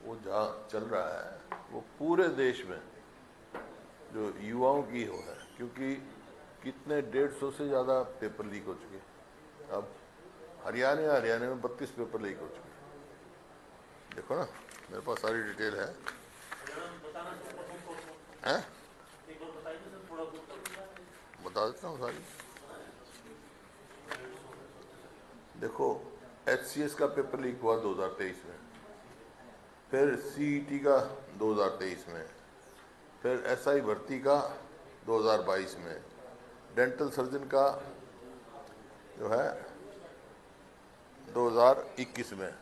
वो जहाँ चल रहा है वो पूरे देश में जो युवाओं की हो है, क्योंकि कितने 150 से ज़्यादा पेपर लीक हो चुके हैं। अब हरियाणा में 32 पेपर लीक हो चुके हैं। देखो ना, मेरे पास सारी डिटेल है। हैं? बता देता हूँ सारी। देखो, HCS का पेपर लीक हुआ 2023 में, फिर CET का 2023 में, फिर SI भर्ती का 2022 में, डेंटल सर्जन का जो है 2021 में।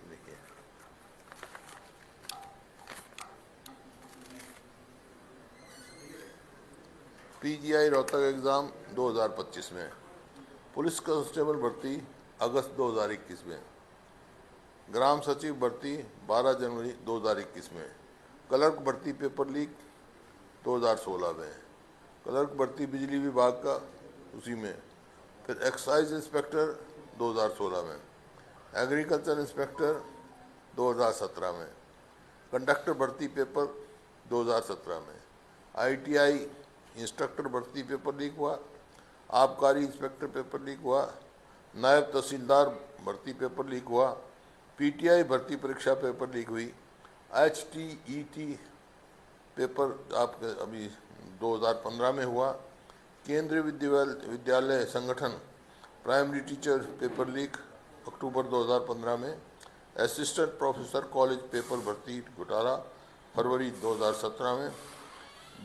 देखिए, PGI रोहतक एग्ज़ाम 2025 में, पुलिस कांस्टेबल भर्ती अगस्त 2021 में, ग्राम सचिव भर्ती 12 जनवरी 2021 में, क्लर्क भर्ती पेपर लीक 2016 में, क्लर्क भर्ती बिजली विभाग का उसी में, फिर एक्साइज इंस्पेक्टर 2016 में, एग्रीकल्चर इंस्पेक्टर 2017 में, कंडक्टर भर्ती पेपर 2017 में, ITI इंस्ट्रक्टर भर्ती पेपर लीक हुआ, आबकारी इंस्पेक्टर पेपर लीक हुआ, नायब तहसीलदार भर्ती पेपर लीक हुआ, PTI भर्ती परीक्षा पेपर लीक हुई, HTET पेपर आपके अभी 2015 में हुआ, केंद्रीय विद्यालय संगठन प्राइमरी टीचर पेपर लीक अक्टूबर 2015 में, असिस्टेंट प्रोफेसर कॉलेज पेपर भर्ती घोटाला फरवरी 2017 में,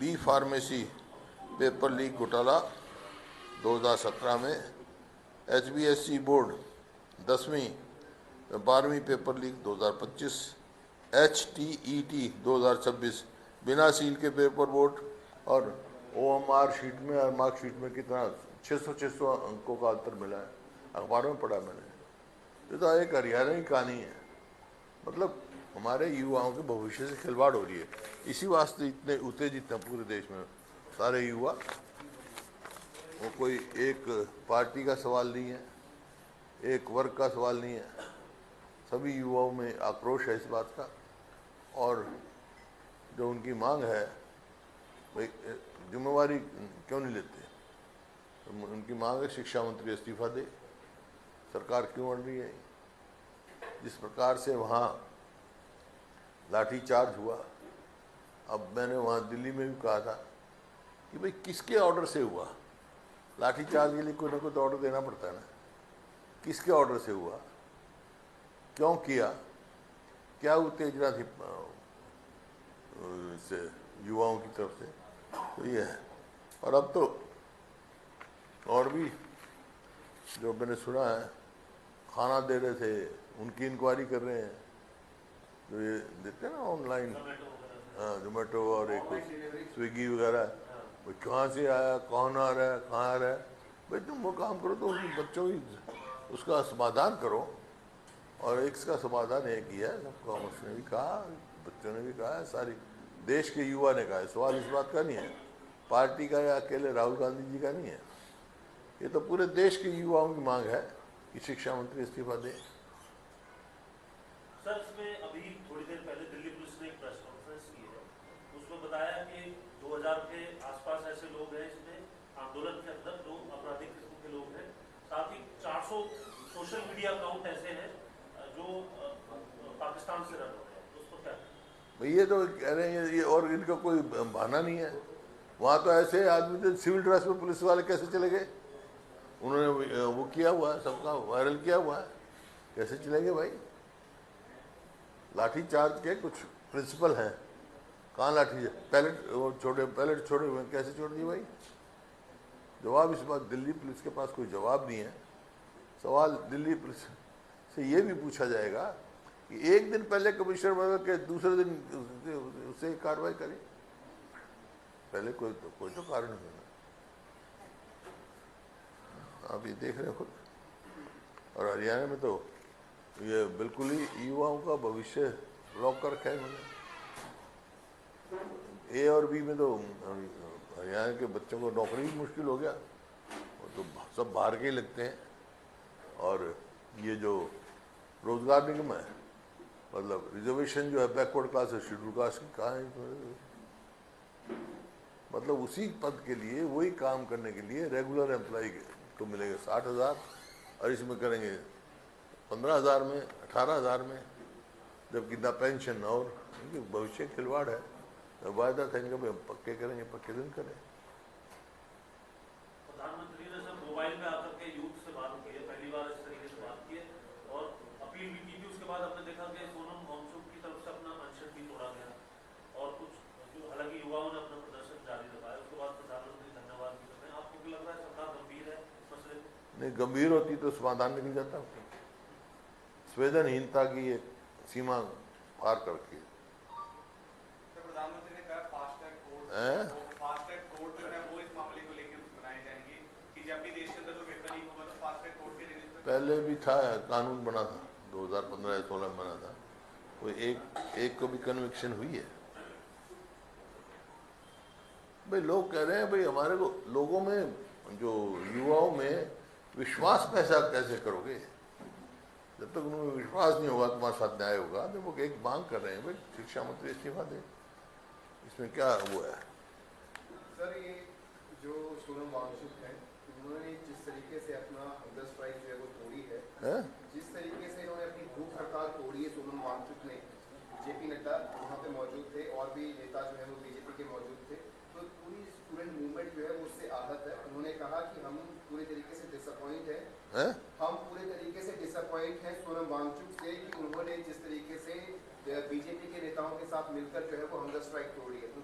B फार्मेसी पेपर लीक घोटाला 2017 में, HBSC बोर्ड 10वीं 12वीं पेपर लीक 2025, HTET 2026 बिना सील के पेपर बोर्ड, और OMR शीट में और मार्कशीट में कितना 600 अंकों का अंतर मिला है, अखबारों में पढ़ा मैंने। ये तो एक हरियाणा की कहानी है। मतलब हमारे युवाओं के भविष्य से खिलवाड़ हो रही है। इसी वास्ते इतने उत्तेजित हैं पूरे देश में सारे युवा। वो कोई एक पार्टी का सवाल नहीं है, एक वर्ग का सवाल नहीं है, सभी युवाओं में आक्रोश है इस बात का। और जो उनकी मांग है, भाई जिम्मेवारी क्यों नहीं लेते? तो उनकी मांग है शिक्षा मंत्री इस्तीफा दे। सरकार क्यों अड़ रही है? जिस प्रकार से वहाँ लाठीचार्ज हुआ, अब मैंने वहाँ दिल्ली में भी कहा था कि भाई किसके ऑर्डर से हुआ? लाठीचार्ज के लिए कोई ना कोई तो ऑर्डर देना पड़ता है ना। किसके ऑर्डर से हुआ, क्यों किया, क्या उत्तेजना थी से युवाओं की तरफ से? तो ये है। और अब तो और भी जो मैंने सुना है, खाना दे रहे थे उनकी इंक्वायरी कर रहे हैं, जो ये देते हैं ना ऑनलाइन, हाँ जोमेटो और एक स्विगी वगैरह, भाई कहाँ से आया, कौन आ रहा है, कहाँ आ रहा है? भाई तुम वो काम करो तो उन बच्चों की उसका समाधान करो। और इसका समाधान एक ही है, सब कॉमर्स ने भी कहा, बच्चों ने भी कहा है, सारी देश के युवा ने कहा है। सवाल इस बात का नहीं है पार्टी का या अकेले राहुल गांधी जी का नहीं है, ये तो पूरे देश के युवाओं की मांग है कि शिक्षा मंत्री इस्तीफा दे। सर, इसमें अभी थोड़ी देर पहले दिल्ली पुलिस ने एक प्रेस कॉन्फ्रेंस की है, उसमें बताया कि 2000 के आसपास ऐसे लोग हैं इसमें आंदोलन के अंदर जो आपराधिक किस्म के लोग हैं, साथ ही 400 सोशल मीडिया अकाउंट ऐसे हैं जो पाकिस्तान से रन हो रहे हैं, तो उसको क्या? भाई ये तो कह रहे हैं ये, और इनका कोई बहाना नहीं है। वहाँ तो ऐसे आदमी थे सिविल ड्रेस में, पुलिस वाले कैसे चले गए? उन्होंने वो किया हुआ है, सबका वायरल किया हुआ है, कैसे चलेंगे भाई? लाठी चार्ज के कुछ प्रिंसिपल हैं, कहाँ लाठी पैलेट वो छोड़े, पैलेट छोड़े हुए कैसे छोड़ दिए भाई? जवाब इस बात दिल्ली पुलिस के पास कोई जवाब नहीं है। सवाल दिल्ली पुलिस से ये भी पूछा जाएगा कि एक दिन पहले कमिश्नर बदल के दूसरे दिन उससे कार्रवाई करें, पहले कोई तो कारण होगा। आप ये देख रहे हो खुद। और हरियाणा में तो ये बिल्कुल ही युवाओं का भविष्य लॉक कर रखा है इन्होंने। A और B में तो हरियाणा के बच्चों को नौकरी भी मुश्किल हो गया, वो तो सब बाहर के ही लगते हैं। और ये जो रोजगार निगम है, मतलब रिजर्वेशन जो है बैकवर्ड क्लास है, शेड्यूल कास्ट की कहाँ है? मतलब उसी पद के लिए वही काम करने के लिए रेगुलर एम्प्लॉय को मिलेगा 60,000 और इसमें करेंगे 15,000 में, 18,000 में, जबकि ना पेंशन और भविष्य खिलवाड़ है। तो वायदा था इनका हम पक्के करेंगे, पक्के दिन करें। प्रधानमंत्री ने सर मोबाइल पे आकर के यूथ से बात की है, पहली बार इस तरीके से बात की है और अपील भी की थी। उसके बाद आपने देखा कि सोनम वांगचुक की तरफ से अपना अनशन भी तोड़ा गया और कुछ जो हालांकि युवाओं ने अपना प्रदर्शन जारी रखा है। उसके बाद प्रधानमंत्री धन्यवाद भी कर रहे हैं। आपको क्या लग रहा है सरकार गंभीर है इस मसले में? नहीं, गंभीर होती तो समाधान निकल जाता। संवेदनहीनता की एक सीमा पार करके प्रधानमंत्री ने कहा फास्टैग कोड जो है वो इस मामले को लेकर बनाए जाएंगे कि जब भी देश के अंदर कोई व्यक्ति नहीं होगा तो फास्टैग कोड के जरिए पहले भी था, कानून बना था 2015 या 16 में बना था, कोई एक को भी कन्विक्शन हुई है? भाई लोग कह रहे हैं भाई हमारे को लोगों में, जो युवाओं में विश्वास पैसा कैसे करोगे? जब तक उनमें विश्वास नहीं होगा तुम्हारे साथ न्याय होगा। तो वो एक मांग कर रहे हैं भाई शिक्षा मंत्री इस्तीफा दे, इसमें क्या वो है? सर ये जो सोनम वांगचुक है, उन्होंने जिस तरीके से अपना हंगर स्ट्राइक जो है वो तोड़ी है, जिस तरीके से इन्होंने अपनी भूख हड़ताल तोड़ी है सोनम वांगचुक ने, जेपी नड्डा वहाँ पे मौजूद थे और भी नेता जो है वो बीजेपी के मौजूद थे, तो पूरी स्टूडेंट मूवमेंट जो है वो उससे आहत है। उन्होंने कहा कि हम पूरी तरीके से डिसअपॉइंट है, हम पूरे तरीके से डिसअपॉइंट हैं सोनम वांगचुक से कि उन्होंने जिस तरीके से बीजेपी के नेताओं के साथ मिलकर जो है वो हंगर स्ट्राइक तोड़ी है। तो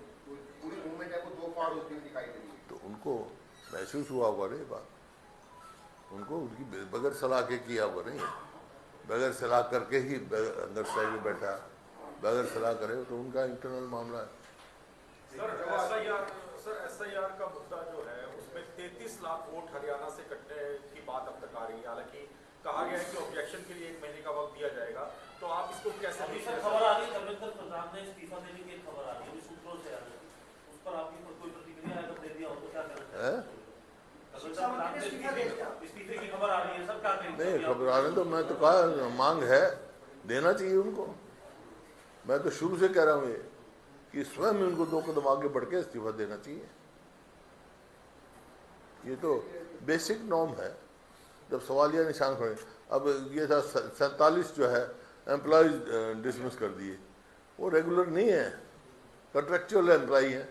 पूरी मूवमेंट है वो दो फाड़ होती हुई दिखाई दे रही है। तो उनको महसूस हुआ होगा रे बात, उनको उनकी बगैर सलाह के किया होगा नहीं, बगैर सलाह करके ही अंदर स्ट्राइक में बैठा, बगैर सलाह करे तो उनका इंटरनल मामला है। सर एसआईआर का मुद्दा जो है उसमें 33 लाख वोट हरियाणा से कटने की बात अब तक आ रही है। हालांकि कहा गया है कि ऑब्जेक्शन के लिए 1 महीने का वक्त दिया जाएगा, तो आप इसको कैसे? अभी सर खबर आ रही है धर्मेंद्र प्रधान ने इस्तीफा देने की एक खबर आ रही है, अभी सूत्रों से आ रही है, उस पर आपकी कोई प्रतिक्रिया अगर दे दिया हो तो क्या करना है? इस्तीफे की खबर आ रही है सर, क्या करेंगे? नहीं, खबर आने तो मैं तो कहा मांग है, देना चाहिए उनको। मैं तो शुरू से कह रहा हूँ ये कि स्वयं उनको 2 कदम आगे बढ़ के इस्तीफा देना चाहिए। ये तो बेसिक नॉर्म है। जब सवालिया निशान खड़े, अब ये था 47 जो है एम्प्लॉयज डिसमिस कर दिए, वो रेगुलर नहीं है, कॉन्ट्रेक्चुअल एम्प्लॉय है।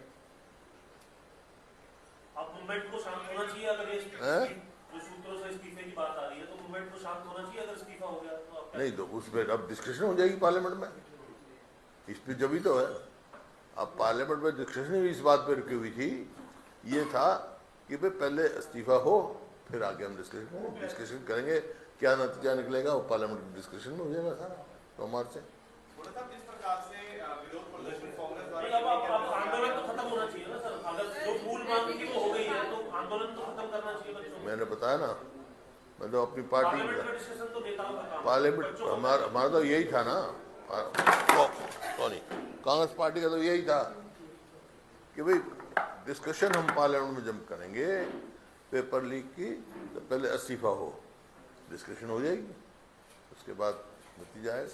अब मूवमेंट को शांत होना चाहिए अगर ये जो सूत्रों से इस्तीफे की बात आ रही है, तो मूवमेंट को शांत होना चाहिए अगर इस्तीफा हो गया तो? आप नहीं तो उस पर अब डिस्कशन हो जाएगी पार्लियामेंट में, इस पर जब ही तो है। अब पार्लियामेंट में डिस्कशन भी इस बात पर रुकी हुई थी, ये था कि भाई पहले इस्तीफा हो फिर आगे हम डिस्कशन करेंगे, क्या नतीजा निकलेगा वो पार्लियामेंट डिस्कशन में हो जाएगा सारा सोमवार से। जिस प्रकार से विरोध प्रदर्शन कांग्रेस अब आंदोलन तो खत्म होना चाहिए ना सर, अगर जो मूल मांग थी वो हो गई है तो आंदोलन तो खत्म करना चाहिए बच्चों। मैंने बताया ना, मैं तो अपनी पार्टी डिस्कशन तो नेताओं का काम, पार्लियामेंट हमारा तो यही था ना, सॉरी कांग्रेस पार्टी का तो यही था कि भाई डिस्कशन हम पार्लियामेंट में जब करेंगे पेपर लीक की, तो पहले इस्तीफा हो, डिस्कशन हो जाएगी, उसके बाद नतीजा आएगा।